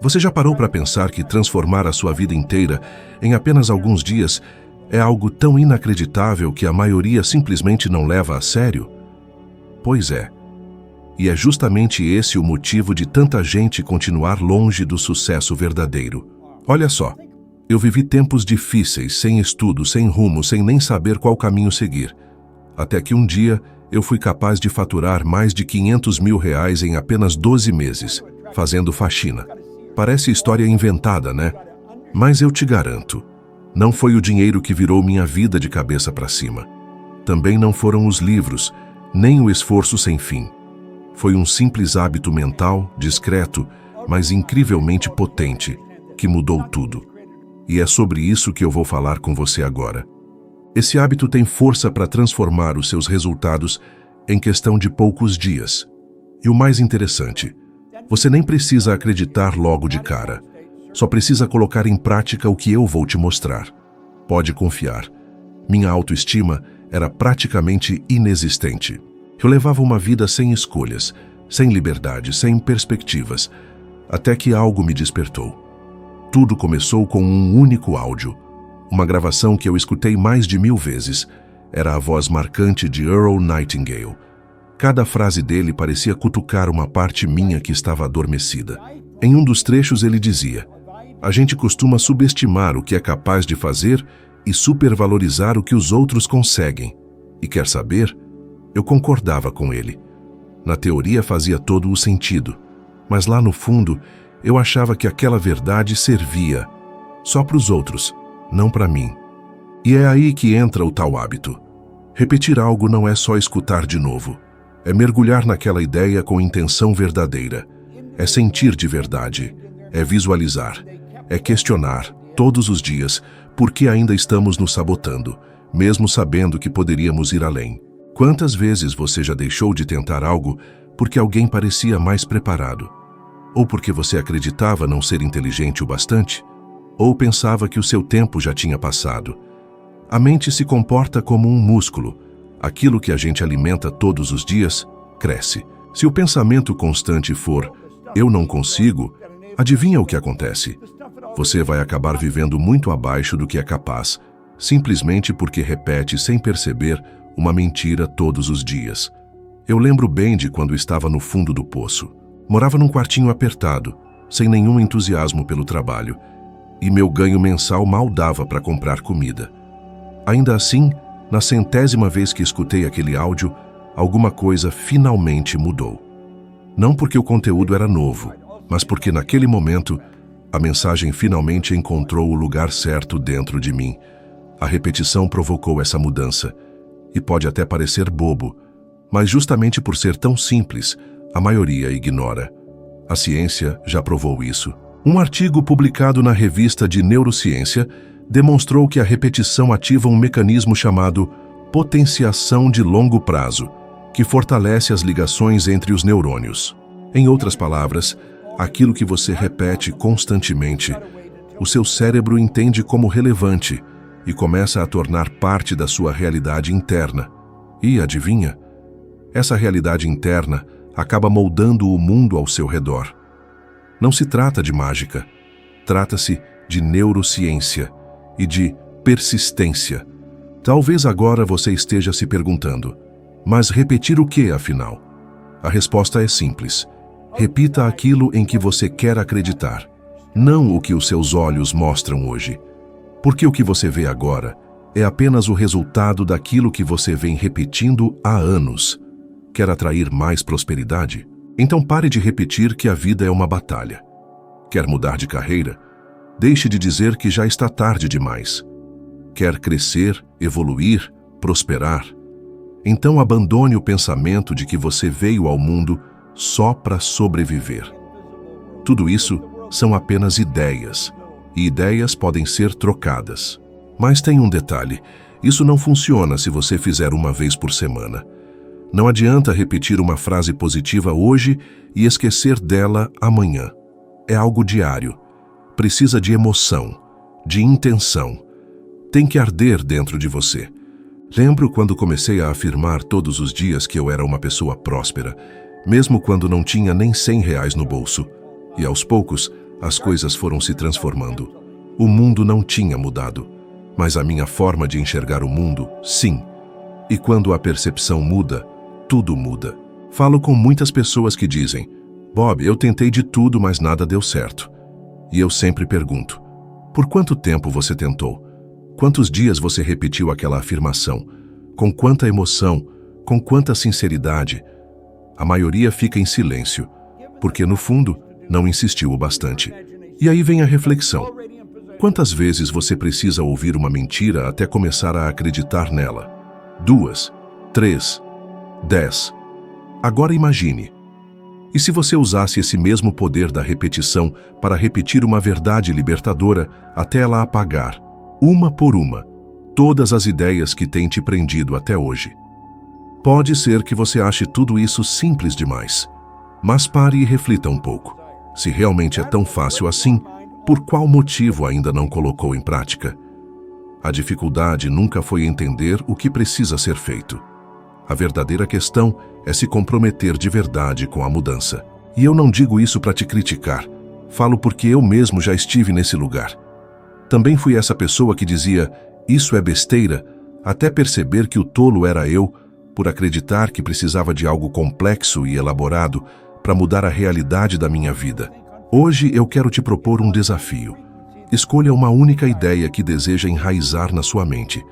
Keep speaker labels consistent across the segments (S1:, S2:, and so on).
S1: Você já parou para pensar que transformar a sua vida inteira em apenas alguns dias é algo tão inacreditável que a maioria simplesmente não leva a sério? Pois é. E é justamente esse o motivo de tanta gente continuar longe do sucesso verdadeiro. Olha só, eu vivi tempos difíceis, sem estudo, sem rumo, sem nem saber qual caminho seguir. Até que um dia eu fui capaz de faturar mais de R$500 mil em apenas 12 meses, fazendo faxina. Parece história inventada, né? Mas eu te garanto, não foi o dinheiro que virou minha vida de cabeça para cima. Também não foram os livros, nem o esforço sem fim. Foi um simples hábito mental, discreto, mas incrivelmente potente, que mudou tudo. E é sobre isso que eu vou falar com você agora. Esse hábito tem força para transformar os seus resultados em questão de poucos dias. E o mais interessante, você nem precisa acreditar logo de cara. Só precisa colocar em prática o que eu vou te mostrar. Pode confiar. Minha autoestima era praticamente inexistente. Eu levava uma vida sem escolhas, sem liberdade, sem perspectivas, até que algo me despertou. Tudo começou com um único áudio. Uma gravação que eu escutei mais de 1000 vezes. Era a voz marcante de Earl Nightingale. Cada frase dele parecia cutucar uma parte minha que estava adormecida. Em um dos trechos ele dizia: "A gente costuma subestimar o que é capaz de fazer e supervalorizar o que os outros conseguem." E quer saber? Eu concordava com ele. Na teoria fazia todo o sentido, mas lá no fundo eu achava que aquela verdade servia só para os outros, não para mim. E é aí que entra o tal hábito. Repetir algo não é só escutar de novo. É mergulhar naquela ideia com intenção verdadeira. É sentir de verdade. É visualizar. É questionar, todos os dias, por que ainda estamos nos sabotando, mesmo sabendo que poderíamos ir além. Quantas vezes você já deixou de tentar algo porque alguém parecia mais preparado? Ou porque você acreditava não ser inteligente o bastante? Ou pensava que o seu tempo já tinha passado? A mente se comporta como um músculo. Aquilo que a gente alimenta todos os dias, cresce. Se o pensamento constante for "eu não consigo", adivinha o que acontece? Você vai acabar vivendo muito abaixo do que é capaz, simplesmente porque repete sem perceber uma mentira todos os dias. Eu lembro bem de quando estava no fundo do poço. Morava num quartinho apertado, sem nenhum entusiasmo pelo trabalho, e meu ganho mensal mal dava para comprar comida. Ainda assim, na 100ª vez que escutei aquele áudio, alguma coisa finalmente mudou. Não porque o conteúdo era novo, mas porque naquele momento a mensagem finalmente encontrou o lugar certo dentro de mim. A repetição provocou essa mudança. E pode até parecer bobo, mas justamente por ser tão simples, a maioria ignora. A ciência já provou isso. Um artigo publicado na revista de Neurociência demonstrou que a repetição ativa um mecanismo chamado potenciação de longo prazo, que fortalece as ligações entre os neurônios. Em outras palavras, aquilo que você repete constantemente, o seu cérebro entende como relevante e começa a tornar parte da sua realidade interna. E, adivinha? Essa realidade interna acaba moldando o mundo ao seu redor. Não se trata de mágica. Trata-se de neurociência e de persistência. Talvez agora você esteja se perguntando: mas repetir o que, afinal? A resposta é simples. Repita aquilo em que você quer acreditar, não o que os seus olhos mostram hoje. Porque o que você vê agora é apenas o resultado daquilo que você vem repetindo há anos. Quer atrair mais prosperidade? Então pare de repetir que a vida é uma batalha. Quer mudar de carreira? Deixe de dizer que já está tarde demais. Quer crescer, evoluir, prosperar? Então abandone o pensamento de que você veio ao mundo só para sobreviver. Tudo isso são apenas ideias, e ideias podem ser trocadas. Mas tem um detalhe: isso não funciona se você fizer uma vez por semana. Não adianta repetir uma frase positiva hoje e esquecer dela amanhã. É algo diário. Precisa de emoção, de intenção. Tem que arder dentro de você. Lembro quando comecei a afirmar todos os dias que eu era uma pessoa próspera, mesmo quando não tinha nem R$100 no bolso. E aos poucos, as coisas foram se transformando. O mundo não tinha mudado, mas a minha forma de enxergar o mundo, sim. E quando a percepção muda, tudo muda. Falo com muitas pessoas que dizem: Bob, eu tentei de tudo, mas nada deu certo. E eu sempre pergunto: por quanto tempo você tentou? Quantos dias você repetiu aquela afirmação? Com quanta emoção? Com quanta sinceridade? A maioria fica em silêncio, porque no fundo não insistiu o bastante. E aí vem a reflexão. Quantas vezes você precisa ouvir uma mentira até começar a acreditar nela? 2, 3, 10. Agora imagine. E se você usasse esse mesmo poder da repetição para repetir uma verdade libertadora até ela apagar, uma por uma, todas as ideias que têm te prendido até hoje? Pode ser que você ache tudo isso simples demais, mas pare e reflita um pouco. Se realmente é tão fácil assim, por qual motivo ainda não colocou em prática? A dificuldade nunca foi entender o que precisa ser feito. A verdadeira questão é se comprometer de verdade com a mudança. E eu não digo isso para te criticar. Falo porque eu mesmo já estive nesse lugar. Também fui essa pessoa que dizia: isso é besteira, até perceber que o tolo era eu, por acreditar que precisava de algo complexo e elaborado para mudar a realidade da minha vida. Hoje eu quero te propor um desafio. Escolha uma única ideia que deseja enraizar na sua mente.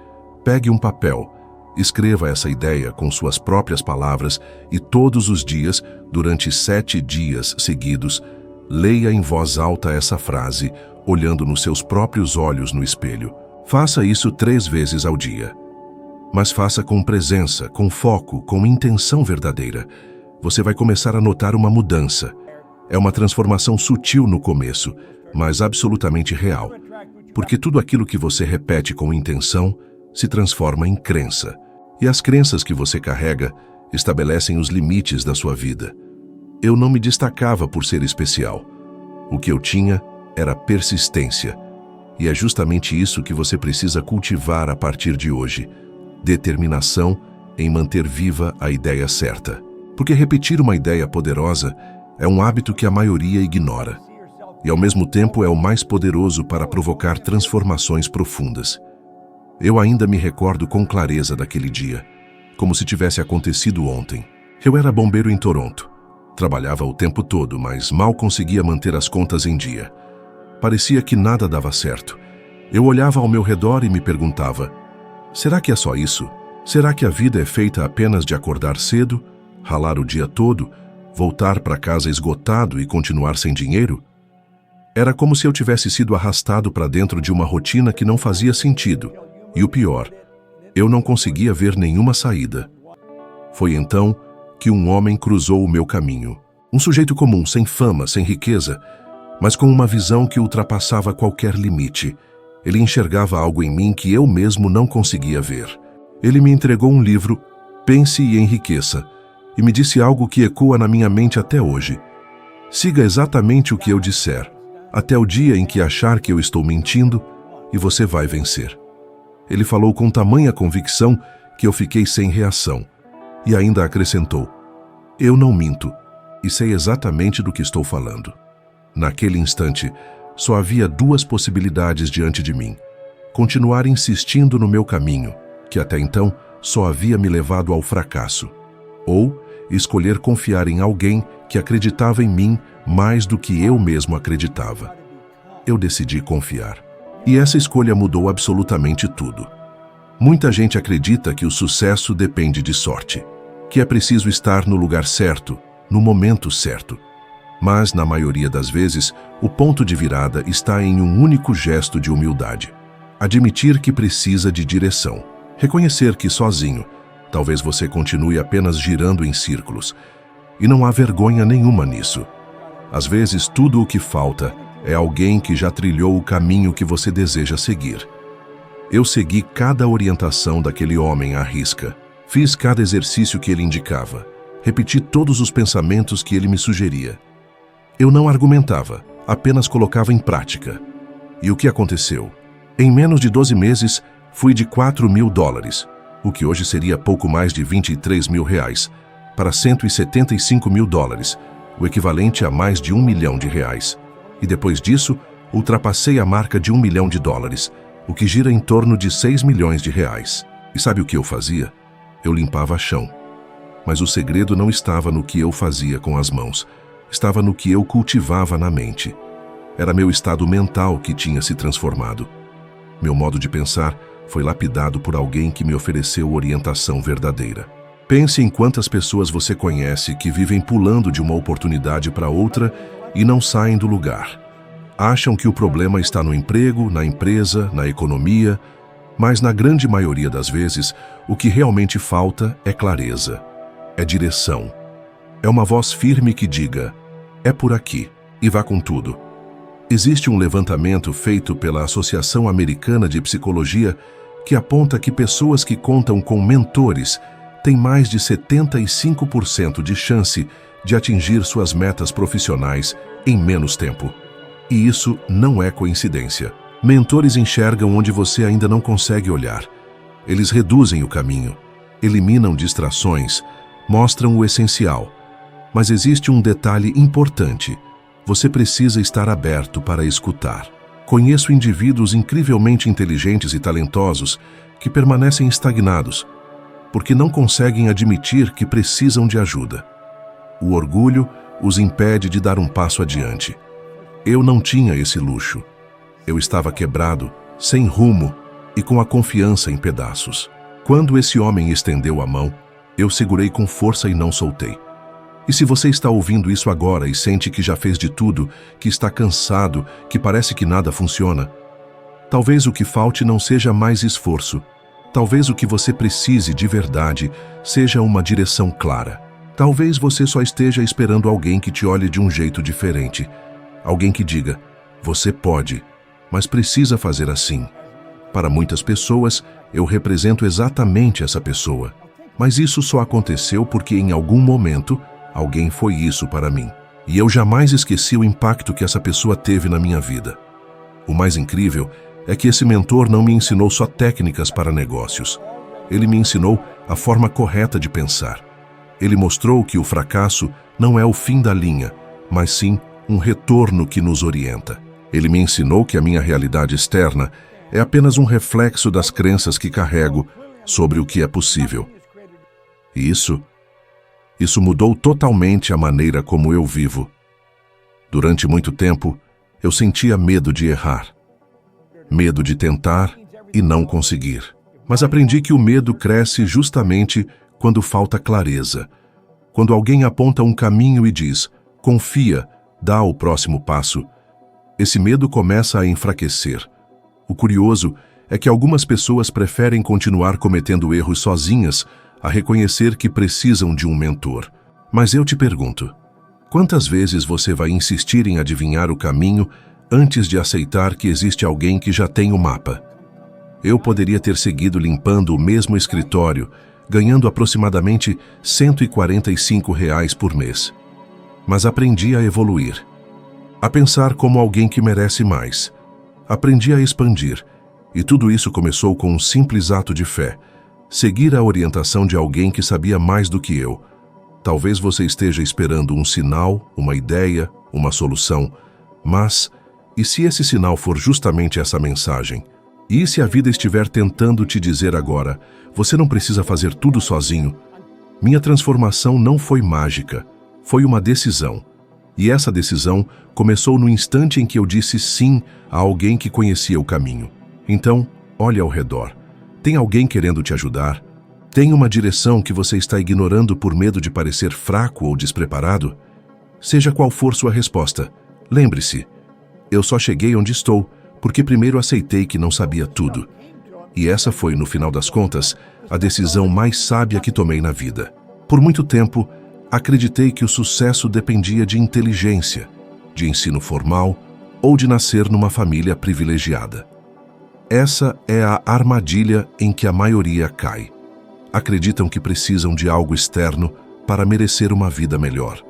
S1: Pegue um papel, escreva essa ideia com suas próprias palavras e todos os dias, durante 7 dias seguidos, leia em voz alta essa frase, olhando nos seus próprios olhos no espelho. Faça isso 3 vezes ao dia. Mas faça com presença, com foco, com intenção verdadeira. Você vai começar a notar uma mudança. É uma transformação sutil no começo, mas absolutamente real. Porque tudo aquilo que você repete com intenção se transforma em crença. E as crenças que você carrega estabelecem os limites da sua vida. Eu não me destacava por ser especial. O que eu tinha era persistência. E é justamente isso que você precisa cultivar a partir de hoje. Determinação em manter viva a ideia certa. Porque repetir uma ideia poderosa é um hábito que a maioria ignora. E ao mesmo tempo é o mais poderoso para provocar transformações profundas. Eu ainda me recordo com clareza daquele dia, como se tivesse acontecido ontem. Eu era bombeiro em Toronto. Trabalhava o tempo todo, mas mal conseguia manter as contas em dia. Parecia que nada dava certo. Eu olhava ao meu redor e me perguntava: será que é só isso? Será que a vida é feita apenas de acordar cedo, ralar o dia todo, voltar para casa esgotado e continuar sem dinheiro? Era como se eu tivesse sido arrastado para dentro de uma rotina que não fazia sentido. E o pior, eu não conseguia ver nenhuma saída. Foi então que um homem cruzou o meu caminho. Um sujeito comum, sem fama, sem riqueza, mas com uma visão que ultrapassava qualquer limite. Ele enxergava algo em mim que eu mesmo não conseguia ver. Ele me entregou um livro, Pense e Enriqueça, e me disse algo que ecoa na minha mente até hoje. Siga exatamente o que eu disser, até o dia em que achar que eu estou mentindo, e você vai vencer. Ele falou com tamanha convicção que eu fiquei sem reação, e ainda acrescentou: eu não minto, e sei exatamente do que estou falando. Naquele instante, só havia 2 possibilidades diante de mim: continuar insistindo no meu caminho, que até então só havia me levado ao fracasso, ou escolher confiar em alguém que acreditava em mim mais do que eu mesmo acreditava. Eu decidi confiar. E essa escolha mudou absolutamente tudo. Muita gente acredita que o sucesso depende de sorte, que é preciso estar no lugar certo, no momento certo. Mas, na maioria das vezes, o ponto de virada está em um único gesto de humildade. Admitir que precisa de direção. Reconhecer que sozinho, talvez você continue apenas girando em círculos. E não há vergonha nenhuma nisso. Às vezes, tudo o que falta é alguém que já trilhou o caminho que você deseja seguir. Eu segui cada orientação daquele homem à risca. Fiz cada exercício que ele indicava. Repeti todos os pensamentos que ele me sugeria. Eu não argumentava, apenas colocava em prática. E o que aconteceu? Em menos de 12 meses, fui de $4.000, o que hoje seria pouco mais de R$23 mil, para $175 mil, o equivalente a mais de R$1 milhão. E depois disso, ultrapassei a marca de US$ 1 milhão, o que gira em torno de R$ 6 milhões. E sabe o que eu fazia? Eu limpava chão. Mas o segredo não estava no que eu fazia com as mãos, estava no que eu cultivava na mente. Era meu estado mental que tinha se transformado. Meu modo de pensar foi lapidado por alguém que me ofereceu orientação verdadeira. Pense em quantas pessoas você conhece que vivem pulando de uma oportunidade para outra e não saem do lugar. Acham que o problema está no emprego, na empresa, na economia, mas na grande maioria das vezes, o que realmente falta é clareza, é direção. É uma voz firme que diga, é por aqui, e vá com tudo. Existe um levantamento feito pela Associação Americana de Psicologia que aponta que pessoas que contam com mentores têm mais de 75% de chance de atingir suas metas profissionais em menos tempo. E isso não é coincidência. Mentores enxergam onde você ainda não consegue olhar. Eles reduzem o caminho, eliminam distrações, mostram o essencial. Mas existe um detalhe importante. Você precisa estar aberto para escutar. Conheço indivíduos incrivelmente inteligentes e talentosos que permanecem estagnados, porque não conseguem admitir que precisam de ajuda. O orgulho os impede de dar um passo adiante. Eu não tinha esse luxo. Eu estava quebrado, sem rumo e com a confiança em pedaços. Quando esse homem estendeu a mão, eu segurei com força e não soltei. E se você está ouvindo isso agora e sente que já fez de tudo, que está cansado, que parece que nada funciona, talvez o que falte não seja mais esforço. Talvez o que você precise de verdade seja uma direção clara. Talvez você só esteja esperando alguém que te olhe de um jeito diferente. Alguém que diga, você pode, mas precisa fazer assim. Para muitas pessoas, eu represento exatamente essa pessoa. Mas isso só aconteceu porque em algum momento, alguém foi isso para mim. E eu jamais esqueci o impacto que essa pessoa teve na minha vida. O mais incrível é que esse mentor não me ensinou só técnicas para negócios. Ele me ensinou a forma correta de pensar. Ele mostrou que o fracasso não é o fim da linha, mas sim um retorno que nos orienta. Ele me ensinou que a minha realidade externa é apenas um reflexo das crenças que carrego sobre o que é possível. E isso mudou totalmente a maneira como eu vivo. Durante muito tempo, eu sentia medo de errar. Medo de tentar e não conseguir. Mas aprendi que o medo cresce justamente quando falta clareza. Quando alguém aponta um caminho e diz, confia, dá o próximo passo, esse medo começa a enfraquecer. O curioso é que algumas pessoas preferem continuar cometendo erros sozinhas a reconhecer que precisam de um mentor. Mas eu te pergunto, quantas vezes você vai insistir em adivinhar o caminho antes de aceitar que existe alguém que já tem o mapa? Eu poderia ter seguido limpando o mesmo escritório, ganhando aproximadamente R$ 145 por mês. Mas aprendi a evoluir, a pensar como alguém que merece mais. Aprendi a expandir, e tudo isso começou com um simples ato de fé, seguir a orientação de alguém que sabia mais do que eu. Talvez você esteja esperando um sinal, uma ideia, uma solução, mas e se esse sinal for justamente essa mensagem? E se a vida estiver tentando te dizer agora, você não precisa fazer tudo sozinho? Minha transformação não foi mágica, foi uma decisão. E essa decisão começou no instante em que eu disse sim a alguém que conhecia o caminho. Então, olhe ao redor. Tem alguém querendo te ajudar? Tem uma direção que você está ignorando por medo de parecer fraco ou despreparado? Seja qual for sua resposta, lembre-se, eu só cheguei onde estou porque primeiro aceitei que não sabia tudo. E essa foi, no final das contas, a decisão mais sábia que tomei na vida. Por muito tempo, acreditei que o sucesso dependia de inteligência, de ensino formal ou de nascer numa família privilegiada. Essa é a armadilha em que a maioria cai. Acreditam que precisam de algo externo para merecer uma vida melhor.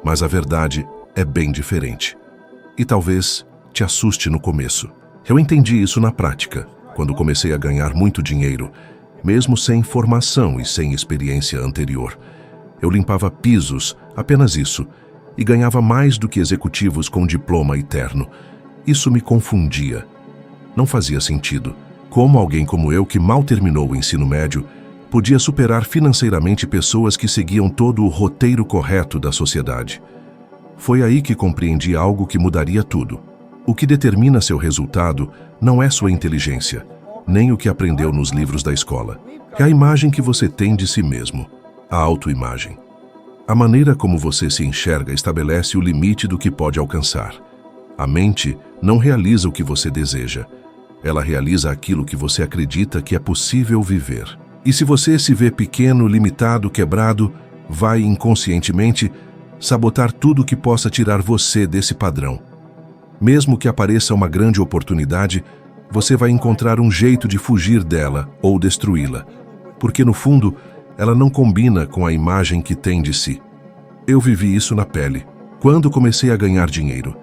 S1: Mas a verdade é bem diferente. E talvez te assuste no começo. Eu entendi isso na prática, quando comecei a ganhar muito dinheiro, mesmo sem formação e sem experiência anterior. Eu limpava pisos, apenas isso, e ganhava mais do que executivos com diploma e terno. Isso me confundia. Não fazia sentido. Como alguém como eu, que mal terminou o ensino médio, podia superar financeiramente pessoas que seguiam todo o roteiro correto da sociedade? Foi aí que compreendi algo que mudaria tudo. O que determina seu resultado não é sua inteligência, nem o que aprendeu nos livros da escola. É a imagem que você tem de si mesmo, a autoimagem. A maneira como você se enxerga estabelece o limite do que pode alcançar. A mente não realiza o que você deseja. Ela realiza aquilo que você acredita que é possível viver. E se você se vê pequeno, limitado, quebrado, vai inconscientemente sabotar tudo que possa tirar você desse padrão. Mesmo que apareça uma grande oportunidade, você vai encontrar um jeito de fugir dela ou destruí-la, porque no fundo, ela não combina com a imagem que tem de si. Eu vivi isso na pele. Quando comecei a ganhar dinheiro,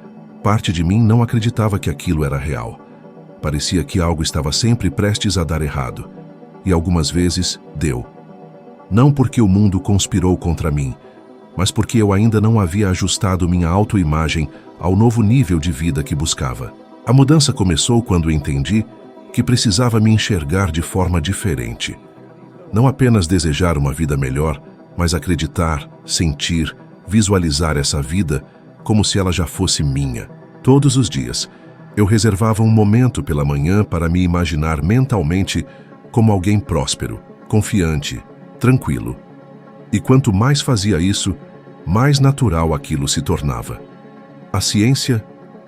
S1: parte de mim não acreditava que aquilo era real. Parecia que algo estava sempre prestes a dar errado. E algumas vezes deu. Não porque o mundo conspirou contra mim, mas porque eu ainda não havia ajustado minha autoimagem ao novo nível de vida que buscava. A mudança começou quando entendi que precisava me enxergar de forma diferente. Não apenas desejar uma vida melhor, mas acreditar, sentir, visualizar essa vida como se ela já fosse minha. Todos os dias, eu reservava um momento pela manhã para me imaginar mentalmente como alguém próspero, confiante, tranquilo. E quanto mais fazia isso, mais natural aquilo se tornava. A ciência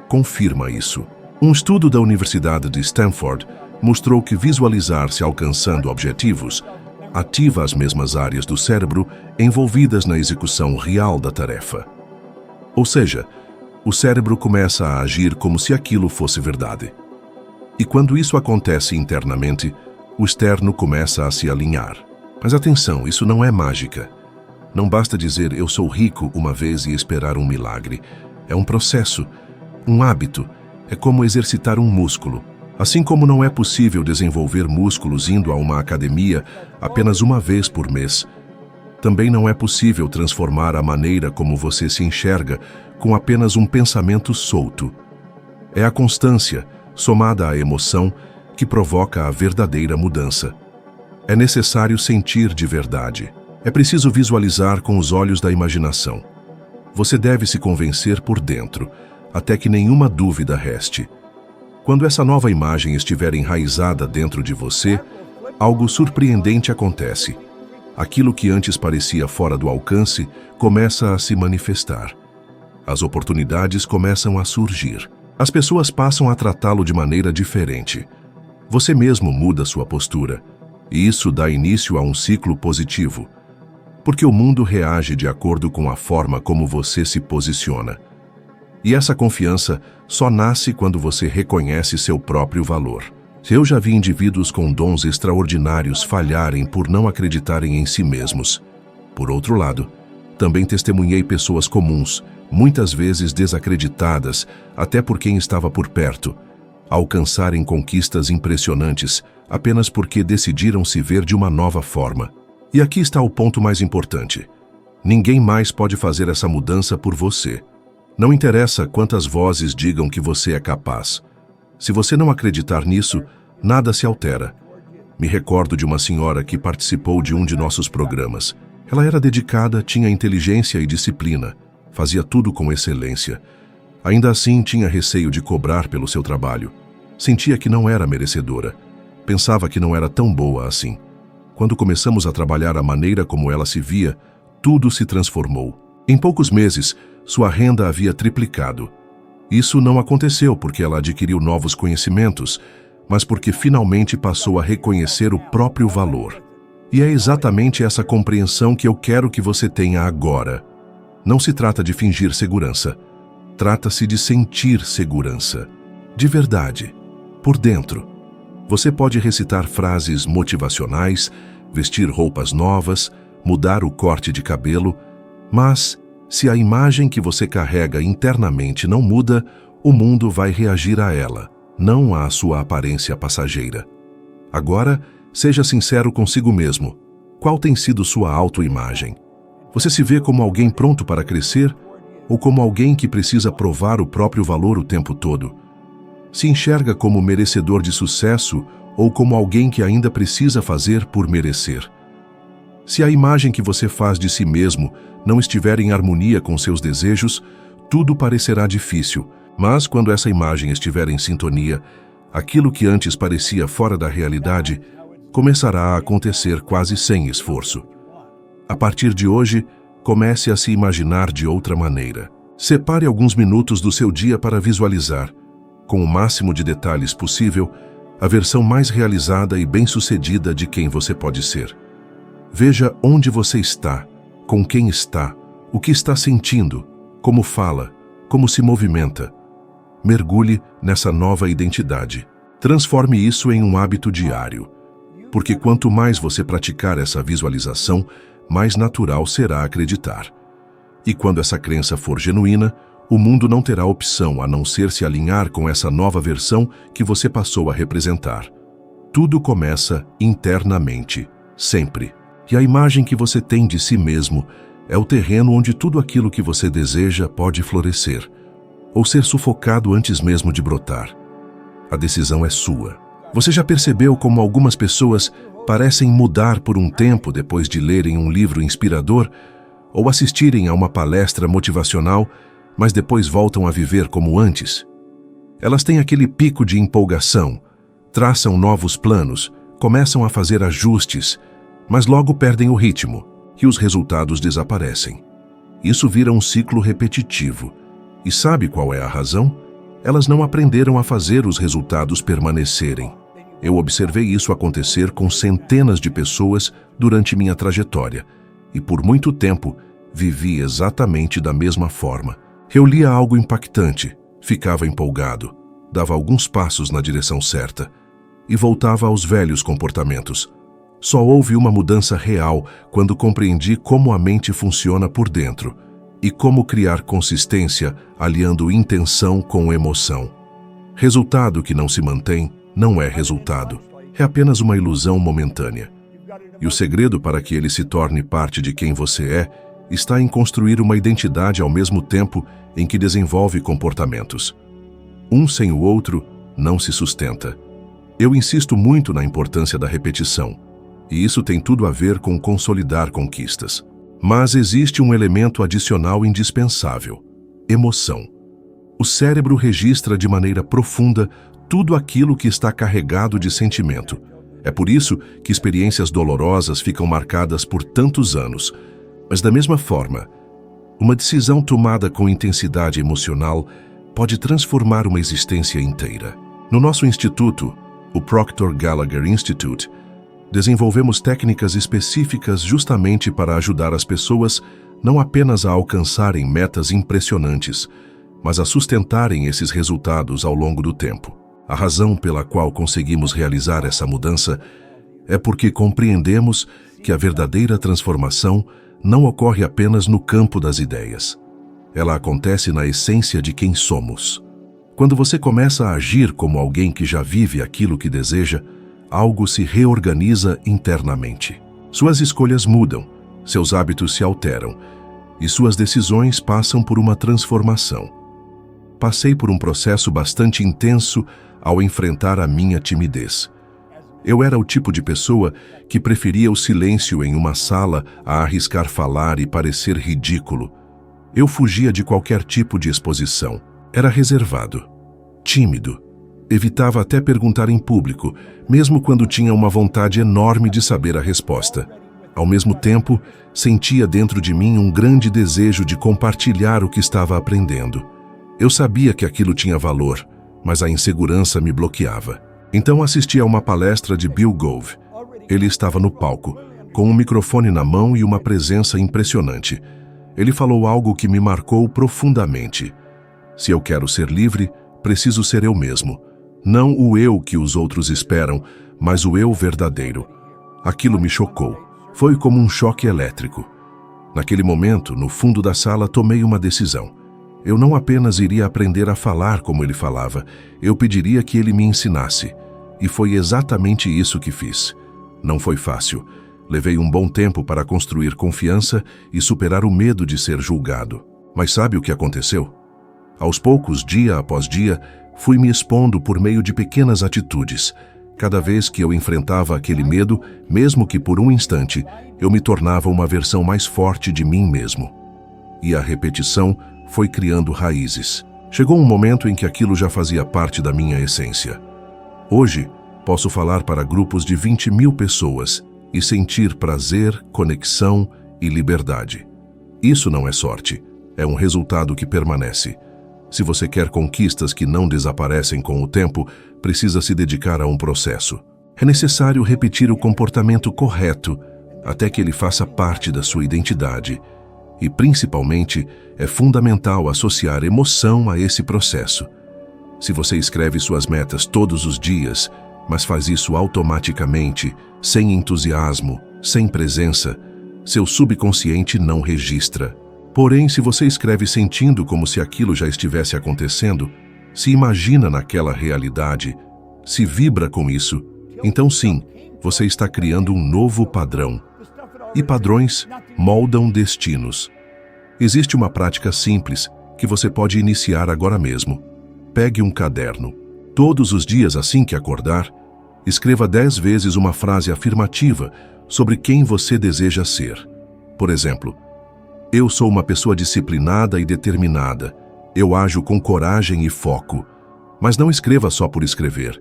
S1: confirma isso. Um estudo da Universidade de Stanford mostrou que visualizar-se alcançando objetivos ativa as mesmas áreas do cérebro envolvidas na execução real da tarefa. Ou seja, o cérebro começa a agir como se aquilo fosse verdade. E quando isso acontece internamente, o externo começa a se alinhar. Mas atenção, isso não é mágica. Não basta dizer eu sou rico uma vez e esperar um milagre. É um processo, um hábito. É como exercitar um músculo. Assim como não é possível desenvolver músculos indo a uma academia apenas uma vez por mês, também não é possível transformar a maneira como você se enxerga com apenas um pensamento solto. É a constância, somada à emoção, que provoca a verdadeira mudança. É necessário sentir de verdade. É preciso visualizar com os olhos da imaginação. Você deve se convencer por dentro, até que nenhuma dúvida reste. Quando essa nova imagem estiver enraizada dentro de você, algo surpreendente acontece. Aquilo que antes parecia fora do alcance começa a se manifestar. As oportunidades começam a surgir. As pessoas passam a tratá-lo de maneira diferente. Você mesmo muda sua postura, e isso dá início a um ciclo positivo, porque o mundo reage de acordo com a forma como você se posiciona. E essa confiança só nasce quando você reconhece seu próprio valor. Eu já vi indivíduos com dons extraordinários falharem por não acreditarem em si mesmos. Por outro lado, também testemunhei pessoas comuns, muitas vezes desacreditadas, até por quem estava por perto, alcançarem conquistas impressionantes apenas porque decidiram se ver de uma nova forma. E aqui está o ponto mais importante. Ninguém mais pode fazer essa mudança por você. Não interessa quantas vozes digam que você é capaz. Se você não acreditar nisso, nada se altera. Me recordo de uma senhora que participou de um de nossos programas. Ela era dedicada, tinha inteligência e disciplina, fazia tudo com excelência. Ainda assim, tinha receio de cobrar pelo seu trabalho. Sentia que não era merecedora. Pensava que não era tão boa assim. Quando começamos a trabalhar a maneira como ela se via, tudo se transformou. Em poucos meses, sua renda havia triplicado. Isso não aconteceu porque ela adquiriu novos conhecimentos, mas porque finalmente passou a reconhecer o próprio valor. E é exatamente essa compreensão que eu quero que você tenha agora. Não se trata de fingir segurança. Trata-se de sentir segurança. De verdade. Por dentro. Você pode recitar frases motivacionais, vestir roupas novas, mudar o corte de cabelo, mas se a imagem que você carrega internamente não muda, o mundo vai reagir a ela, não à sua aparência passageira. Agora, seja sincero consigo mesmo. Qual tem sido sua autoimagem? Você se vê como alguém pronto para crescer ou como alguém que precisa provar o próprio valor o tempo todo? Se enxerga como merecedor de sucesso ou como alguém que ainda precisa fazer por merecer? Se a imagem que você faz de si mesmo não estiver em harmonia com seus desejos, tudo parecerá difícil, mas quando essa imagem estiver em sintonia, aquilo que antes parecia fora da realidade começará a acontecer quase sem esforço. A partir de hoje, comece a se imaginar de outra maneira. Separe alguns minutos do seu dia para visualizar, com o máximo de detalhes possível, a versão mais realizada e bem-sucedida de quem você pode ser. Veja onde você está, com quem está, o que está sentindo, como fala, como se movimenta. Mergulhe nessa nova identidade. Transforme isso em um hábito diário, porque quanto mais você praticar essa visualização, mais natural será acreditar. E quando essa crença for genuína, o mundo não terá opção a não ser se alinhar com essa nova versão que você passou a representar. Tudo começa internamente, sempre. E a imagem que você tem de si mesmo é o terreno onde tudo aquilo que você deseja pode florescer, ou ser sufocado antes mesmo de brotar. A decisão é sua. Você já percebeu como algumas pessoas parecem mudar por um tempo depois de lerem um livro inspirador ou assistirem a uma palestra motivacional, mas depois voltam a viver como antes? Elas têm aquele pico de empolgação, traçam novos planos, começam a fazer ajustes, mas logo perdem o ritmo e os resultados desaparecem. Isso vira um ciclo repetitivo. E sabe qual é a razão? Elas não aprenderam a fazer os resultados permanecerem. Eu observei isso acontecer com centenas de pessoas durante minha trajetória, e por muito tempo vivi exatamente da mesma forma. Eu lia algo impactante, ficava empolgado, dava alguns passos na direção certa e voltava aos velhos comportamentos. Só houve uma mudança real quando compreendi como a mente funciona por dentro e como criar consistência aliando intenção com emoção. Resultado que não se mantém não é resultado, é apenas uma ilusão momentânea. E o segredo para que ele se torne parte de quem você é está em construir uma identidade ao mesmo tempo em que desenvolve comportamentos. Um sem o outro não se sustenta. Eu insisto muito na importância da repetição, e isso tem tudo a ver com consolidar conquistas. Mas existe um elemento adicional indispensável: emoção. O cérebro registra de maneira profunda tudo aquilo que está carregado de sentimento. É por isso que experiências dolorosas ficam marcadas por tantos anos. Mas da mesma forma, uma decisão tomada com intensidade emocional pode transformar uma existência inteira. No nosso instituto, o Proctor Gallagher Institute, desenvolvemos técnicas específicas justamente para ajudar as pessoas não apenas a alcançarem metas impressionantes, mas a sustentarem esses resultados ao longo do tempo. A razão pela qual conseguimos realizar essa mudança é porque compreendemos que a verdadeira transformação não ocorre apenas no campo das ideias. Ela acontece na essência de quem somos. Quando você começa a agir como alguém que já vive aquilo que deseja, algo se reorganiza internamente. Suas escolhas mudam, seus hábitos se alteram e suas decisões passam por uma transformação. Passei por um processo bastante intenso ao enfrentar a minha timidez. Eu era o tipo de pessoa que preferia o silêncio em uma sala a arriscar falar e parecer ridículo. Eu fugia de qualquer tipo de exposição. Era reservado, tímido. Evitava até perguntar em público, mesmo quando tinha uma vontade enorme de saber a resposta. Ao mesmo tempo, sentia dentro de mim um grande desejo de compartilhar o que estava aprendendo. Eu sabia que aquilo tinha valor, mas a insegurança me bloqueava. Então assisti a uma palestra de Bill Gove. Ele estava no palco, com um microfone na mão e uma presença impressionante. Ele falou algo que me marcou profundamente. Se eu quero ser livre, preciso ser eu mesmo. Não o eu que os outros esperam, mas o eu verdadeiro. Aquilo me chocou. Foi como um choque elétrico. Naquele momento, no fundo da sala, tomei uma decisão. Eu não apenas iria aprender a falar como ele falava, eu pediria que ele me ensinasse. E foi exatamente isso que fiz. Não foi fácil. Levei um bom tempo para construir confiança e superar o medo de ser julgado. Mas sabe o que aconteceu? Aos poucos, dia após dia, fui me expondo por meio de pequenas atitudes. Cada vez que eu enfrentava aquele medo, mesmo que por um instante, eu me tornava uma versão mais forte de mim mesmo. E a repetição foi criando raízes. Chegou um momento em que aquilo já fazia parte da minha essência. Hoje, posso falar para grupos de 20.000 pessoas e sentir prazer, conexão e liberdade. Isso não é sorte, é um resultado que permanece. Se você quer conquistas que não desaparecem com o tempo, precisa se dedicar a um processo. É necessário repetir o comportamento correto até que ele faça parte da sua identidade. E, principalmente, é fundamental associar emoção a esse processo. Se você escreve suas metas todos os dias, mas faz isso automaticamente, sem entusiasmo, sem presença, seu subconsciente não registra. Porém, se você escreve sentindo como se aquilo já estivesse acontecendo, se imagina naquela realidade, se vibra com isso, então sim, você está criando um novo padrão. E padrões moldam destinos. Existe uma prática simples que você pode iniciar agora mesmo. Pegue um caderno. Todos os dias, assim que acordar, escreva 10 vezes uma frase afirmativa sobre quem você deseja ser. Por exemplo, eu sou uma pessoa disciplinada e determinada. Eu ajo com coragem e foco. Mas não escreva só por escrever.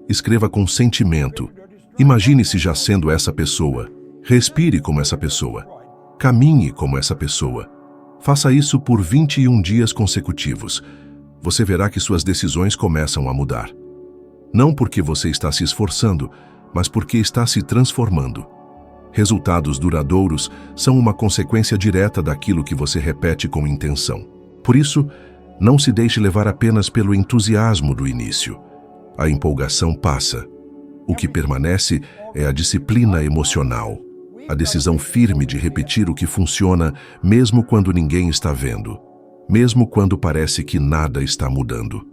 S1: Escreva com sentimento. Imagine-se já sendo essa pessoa. Respire como essa pessoa. Caminhe como essa pessoa. Faça isso por 21 dias consecutivos. Você verá que suas decisões começam a mudar. Não porque você está se esforçando, mas porque está se transformando. Resultados duradouros são uma consequência direta daquilo que você repete com intenção. Por isso, não se deixe levar apenas pelo entusiasmo do início. A empolgação passa. O que permanece é a disciplina emocional, a decisão firme de repetir o que funciona mesmo quando ninguém está vendo, mesmo quando parece que nada está mudando.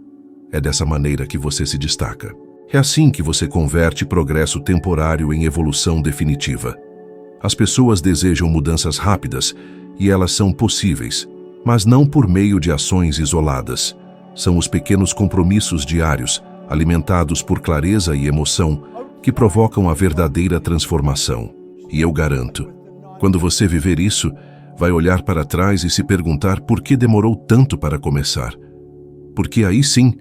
S1: É dessa maneira que você se destaca. É assim que você converte progresso temporário em evolução definitiva. As pessoas desejam mudanças rápidas e elas são possíveis, mas não por meio de ações isoladas. São os pequenos compromissos diários, alimentados por clareza e emoção, que provocam a verdadeira transformação. E eu garanto, quando você viver isso, vai olhar para trás e se perguntar por que demorou tanto para começar. Porque aí sim,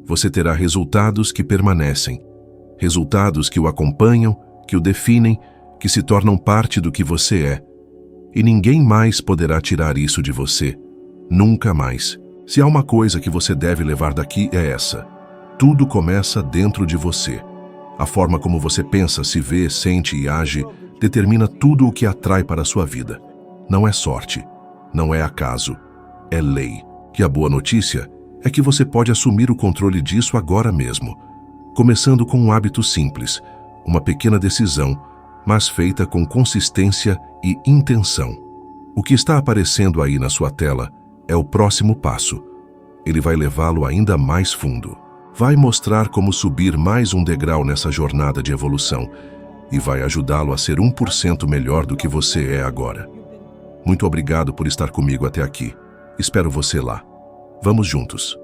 S1: você terá resultados que permanecem. Resultados que o acompanham, que o definem, que se tornam parte do que você é. E ninguém mais poderá tirar isso de você. Nunca mais. Se há uma coisa que você deve levar daqui é essa. Tudo começa dentro de você. A forma como você pensa, se vê, sente e age determina tudo o que atrai para a sua vida. Não é sorte, não é acaso, é lei. E a boa notícia é que você pode assumir o controle disso agora mesmo, começando com um hábito simples, uma pequena decisão, mas feita com consistência e intenção. O que está aparecendo aí na sua tela é o próximo passo. Ele vai levá-lo ainda mais fundo. Vai mostrar como subir mais um degrau nessa jornada de evolução e vai ajudá-lo a ser 1% melhor do que você é agora. Muito obrigado por estar comigo até aqui. Espero você lá. Vamos juntos.